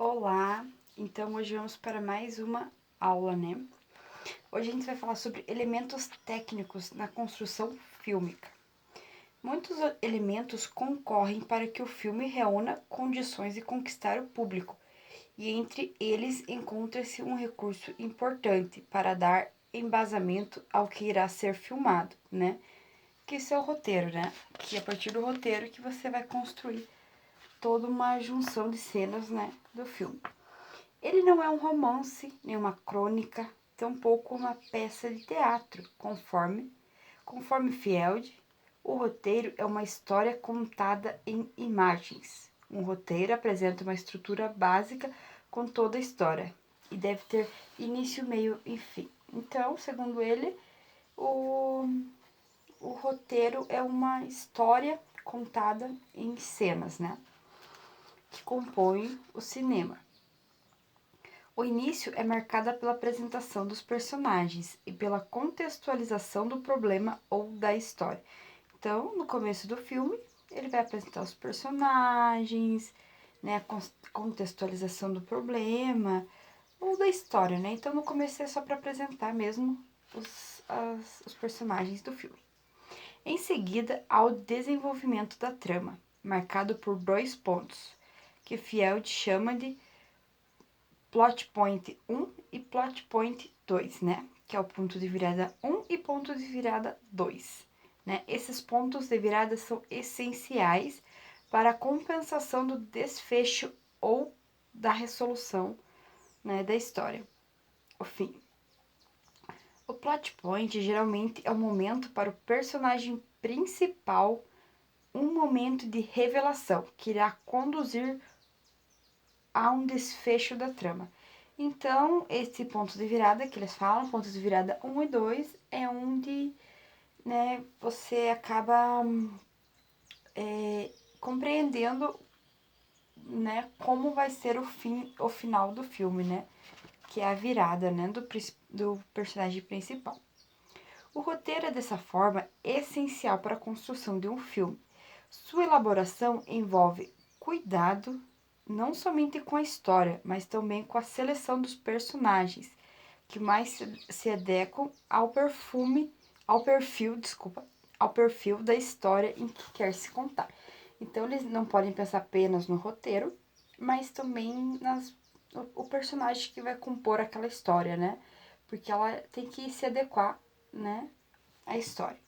Olá, então hoje vamos para mais uma aula, né? Hoje a gente vai falar sobre elementos técnicos na construção fílmica. Muitos elementos concorrem para que o filme reúna condições de conquistar o público, e entre eles encontra-se um recurso importante para dar embasamento ao que irá ser filmado, né? Que isso é o roteiro, né? Que é a partir do roteiro que você vai construir toda uma junção de cenas, né, do filme. Ele não é um romance, nem uma crônica, tampouco uma peça de teatro, conforme Field, o roteiro é uma história contada em imagens. Um roteiro apresenta uma estrutura básica com toda a história e deve ter início, meio e fim. Então, segundo ele, o roteiro é uma história contada em cenas, né? Que compõem o cinema. O início é marcado pela apresentação dos personagens e pela contextualização do problema ou da história. Então, no começo do filme, ele vai apresentar os personagens, né, a contextualização do problema ou da história, né? Então, no começo é só para apresentar mesmo os personagens do filme. Em seguida, há o desenvolvimento da trama, marcado por 2 pontos, que Field chama de plot point 1 e plot point 2, né? Que é o ponto de virada 1 e ponto de virada 2, né? Esses pontos de virada são essenciais para a compensação do desfecho ou da resolução, né, da história, o fim. O plot point geralmente é o momento para o personagem principal, um momento de revelação que irá conduzir a um desfecho da trama. Então, esse ponto de virada que eles falam, pontos de virada 1 e 2, é onde, né, você acaba compreendendo, né, como vai ser o final do filme, né, que é a virada, né, do personagem principal. O roteiro é, dessa forma, essencial para a construção de um filme. Sua elaboração envolve cuidado não somente com a história, mas também com a seleção dos personagens, que mais se adequam ao perfil da história em que quer se contar. Então eles não podem pensar apenas no roteiro, mas também o personagem que vai compor aquela história, né? Porque ela tem que se adequar, né, à história.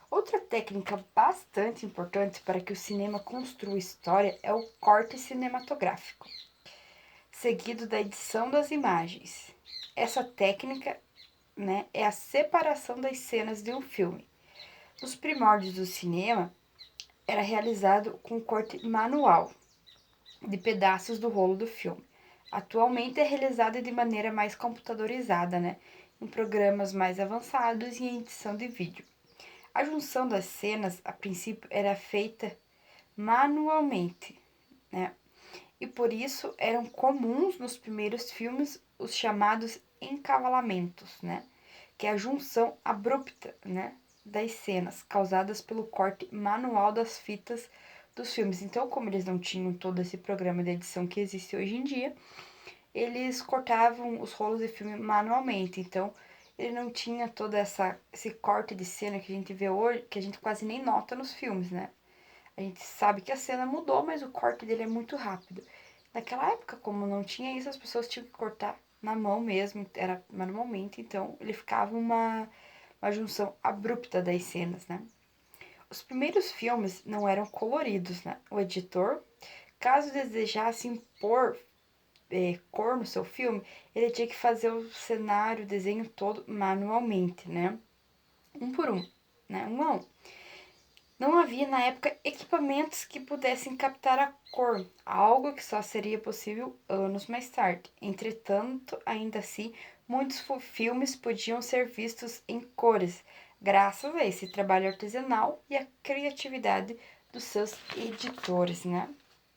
Outra técnica bastante importante para que o cinema construa história é o corte cinematográfico, seguido da edição das imagens. Essa técnica, né, é a separação das cenas de um filme. Nos primórdios do cinema, era realizado com corte manual de pedaços do rolo do filme. Atualmente é realizada de maneira mais computadorizada, né, em programas mais avançados e em edição de vídeo. A junção das cenas, a princípio, era feita manualmente, né? E por isso eram comuns nos primeiros filmes os chamados encavalamentos, né? Que é a junção abrupta, né, das cenas, causadas pelo corte manual das fitas dos filmes. Então, como eles não tinham todo esse programa de edição que existe hoje em dia, eles cortavam os rolos de filme manualmente. Então, ele não tinha todo esse corte de cena que a gente vê hoje, que a gente quase nem nota nos filmes, né? A gente sabe que a cena mudou, mas o corte dele é muito rápido. Naquela época, como não tinha isso, as pessoas tinham que cortar na mão mesmo, era manualmente, então ele ficava uma junção abrupta das cenas, né? Os primeiros filmes não eram coloridos, né? O editor, caso desejasse impor cor no seu filme, ele tinha que fazer o cenário, o desenho todo manualmente, né? Um por um, né? Um a um. Não havia na época equipamentos que pudessem captar a cor, algo que só seria possível anos mais tarde. Entretanto, ainda assim, muitos filmes podiam ser vistos em cores, graças a esse trabalho artesanal e a criatividade dos seus editores, né?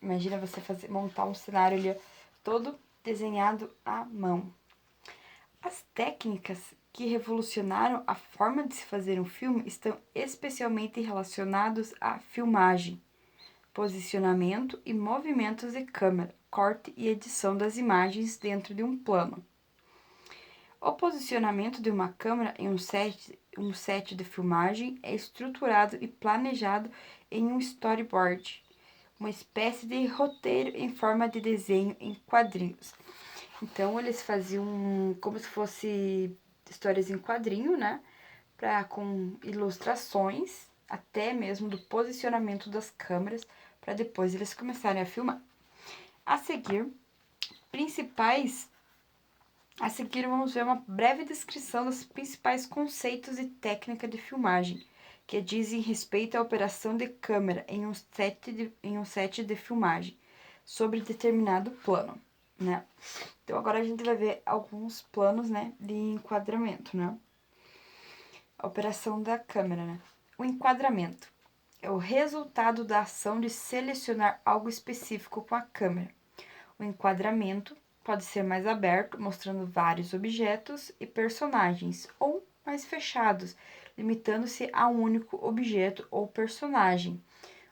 Imagina você montar um cenário ali todo desenhado à mão. As técnicas que revolucionaram a forma de se fazer um filme estão especialmente relacionados à filmagem, posicionamento e movimentos de câmera. corte e edição das imagens dentro de um plano. O posicionamento de uma câmera em um set de filmagem é estruturado e planejado em um storyboard, uma espécie de roteiro em forma de desenho em quadrinhos. Então, eles faziam como se fosse histórias em quadrinho, né? Com ilustrações, até mesmo do posicionamento das câmeras, para depois eles começarem a filmar. A seguir, vamos ver uma breve descrição dos principais conceitos e técnica de filmagem, que dizem respeito à operação de câmera em um set de filmagem, sobre determinado plano, né? Então, agora a gente vai ver alguns planos, né, de enquadramento, né? A operação da câmera, né? O enquadramento é o resultado da ação de selecionar algo específico com a câmera. O enquadramento pode ser mais aberto, mostrando vários objetos e personagens, ou mais fechados, limitando-se a um único objeto ou personagem,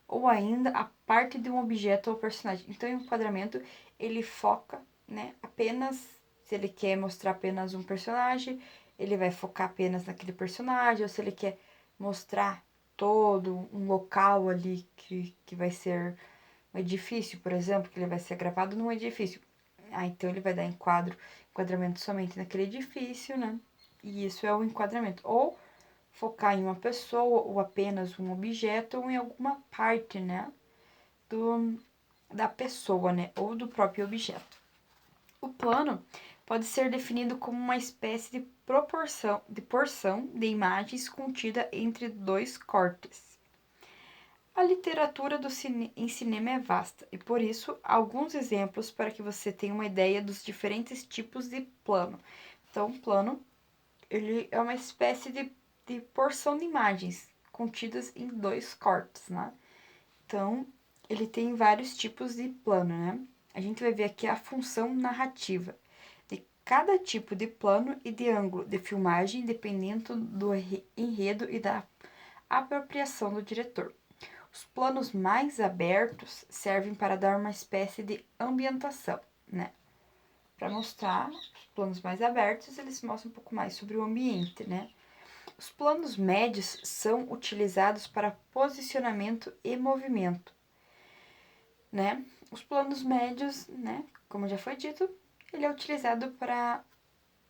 ou ainda a parte de um objeto ou personagem. Então, o enquadramento, ele foca, né, apenas, se ele quer mostrar apenas um personagem, ele vai focar apenas naquele personagem, ou se ele quer mostrar todo um local ali que vai ser um edifício, por exemplo, que ele vai ser gravado num edifício. Então ele vai dar enquadramento somente naquele edifício, né? E isso é o enquadramento. Ou focar em uma pessoa, ou apenas um objeto, ou em alguma parte, né? Da pessoa, né? Ou do próprio objeto. O plano pode ser definido como uma espécie de porção de imagens contida entre dois cortes. A literatura em cinema é vasta e, por isso, alguns exemplos para que você tenha uma ideia dos diferentes tipos de plano. Então, o plano ele é uma espécie de porção de imagens contidas em dois cortes, né? Então, ele tem vários tipos de plano, né? A gente vai ver aqui a função narrativa de cada tipo de plano e de ângulo de filmagem, dependendo do enredo e da apropriação do diretor. Os planos mais abertos servem para dar uma espécie de ambientação, né? Para mostrar os planos mais abertos, eles mostram um pouco mais sobre o ambiente, né? Os planos médios são utilizados para posicionamento e movimento, né? Os planos médios, né, como já foi dito, ele é utilizado para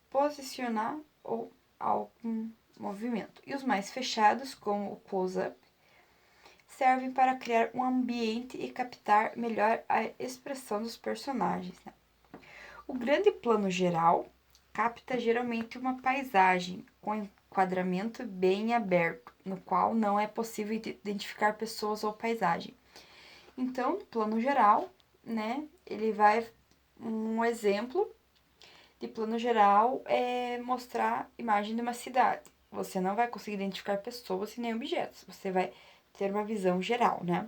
posicionar ou algum movimento. E os mais fechados, como o close-up, servem para criar um ambiente e captar melhor a expressão dos personagens, né? O grande plano geral capta geralmente uma paisagem com enquadramento bem aberto, no qual não é possível identificar pessoas ou paisagem. Então, plano geral, né? Ele vai um exemplo de plano geral é mostrar imagem de uma cidade. Você não vai conseguir identificar pessoas e nem objetos. Você vai ter uma visão geral, né?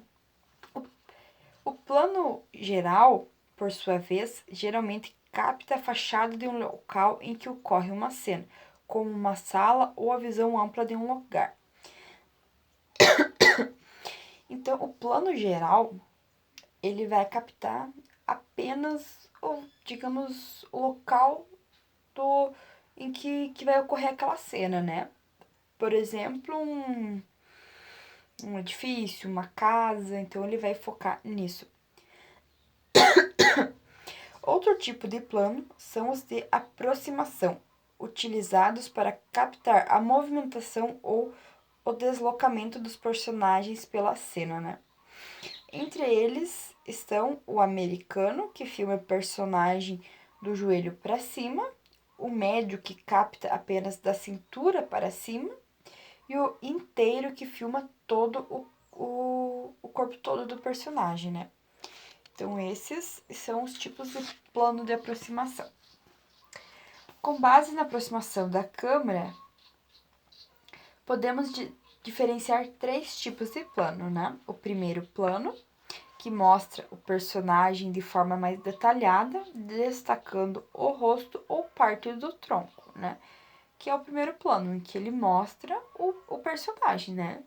O plano geral, por sua vez, geralmente capta a fachada de um local em que ocorre uma cena, como uma sala ou a visão ampla de um lugar. Então, o plano geral, ele vai captar apenas, digamos, o local em que vai ocorrer aquela cena, né? Por exemplo, um edifício, uma casa, então ele vai focar nisso. Outro tipo de plano são os de aproximação, utilizados para captar a movimentação ou o deslocamento dos personagens pela cena, né? Entre eles estão o americano, que filma o personagem do joelho para cima, o médio, que capta apenas da cintura para cima, e o inteiro, que filma todo o corpo todo do personagem, né? Então, esses são os tipos de plano de aproximação. Com base na aproximação da câmera, podemos diferenciar três tipos de plano, né? O primeiro plano, que mostra o personagem de forma mais detalhada, destacando o rosto ou parte do tronco, né? Que é o primeiro plano, em que ele mostra o personagem, né?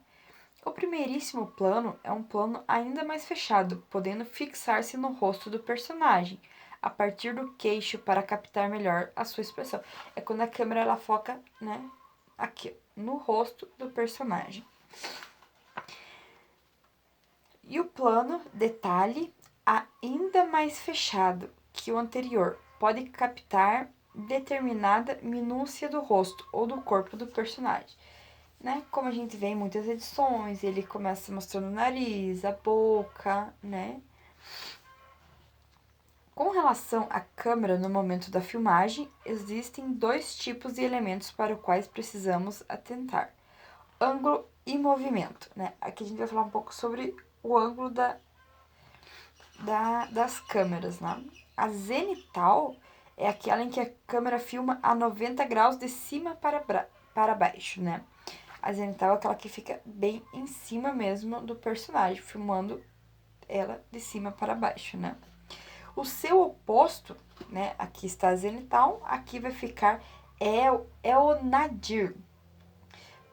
O primeiríssimo plano é um plano ainda mais fechado, podendo fixar-se no rosto do personagem, a partir do queixo para captar melhor a sua expressão. É quando a câmera ela foca, né, aqui, no rosto do personagem. E o plano detalhe ainda mais fechado que o anterior pode captar determinada minúcia do rosto ou do corpo do personagem. Né? Como a gente vê em muitas edições, ele começa mostrando o nariz, a boca, né? Com relação à câmera no momento da filmagem, existem dois tipos de elementos para os quais precisamos atentar: ângulo e movimento, né? Aqui a gente vai falar um pouco sobre o ângulo das câmeras, né? A zenital é aquela em que a câmera filma a 90 graus de cima para baixo, né? A zenital é aquela que fica bem em cima mesmo do personagem, filmando ela de cima para baixo, né? O seu oposto, né? Aqui está a zenital, aqui vai ficar o nadir,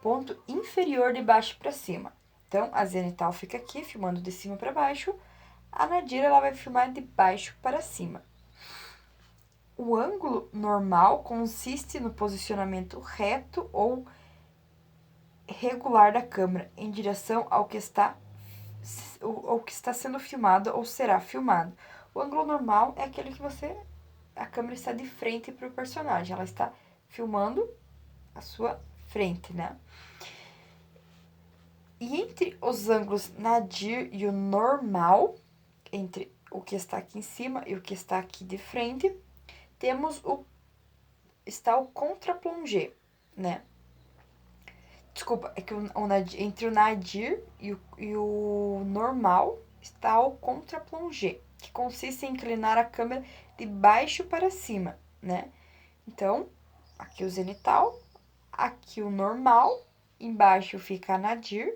ponto inferior de baixo para cima. Então, a zenital fica aqui, filmando de cima para baixo. A nadir, ela vai filmar de baixo para cima. O ângulo normal consiste no posicionamento reto ou regular da câmera em direção ao que está sendo filmado ou será filmado. O ângulo normal é aquele que a câmera está de frente para o personagem, ela está filmando a sua frente, né? E entre os ângulos nadir e o normal, entre o que está aqui em cima e o que está aqui de frente, temos está o contraplongé, né? Desculpa, é que entre o nadir e o normal está o contraplongé, que consiste em inclinar a câmera de baixo para cima, né? Então, aqui o zenital, aqui o normal, embaixo fica a nadir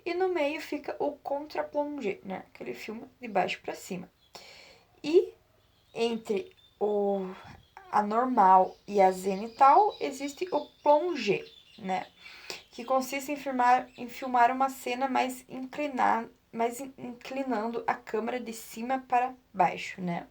e no meio fica o contraplongé, né? Aquele filme de baixo para cima. E entre a normal e a zenital existe o plongé, né? Que consiste em filmar uma cena mais inclinando a câmera de cima para baixo, né?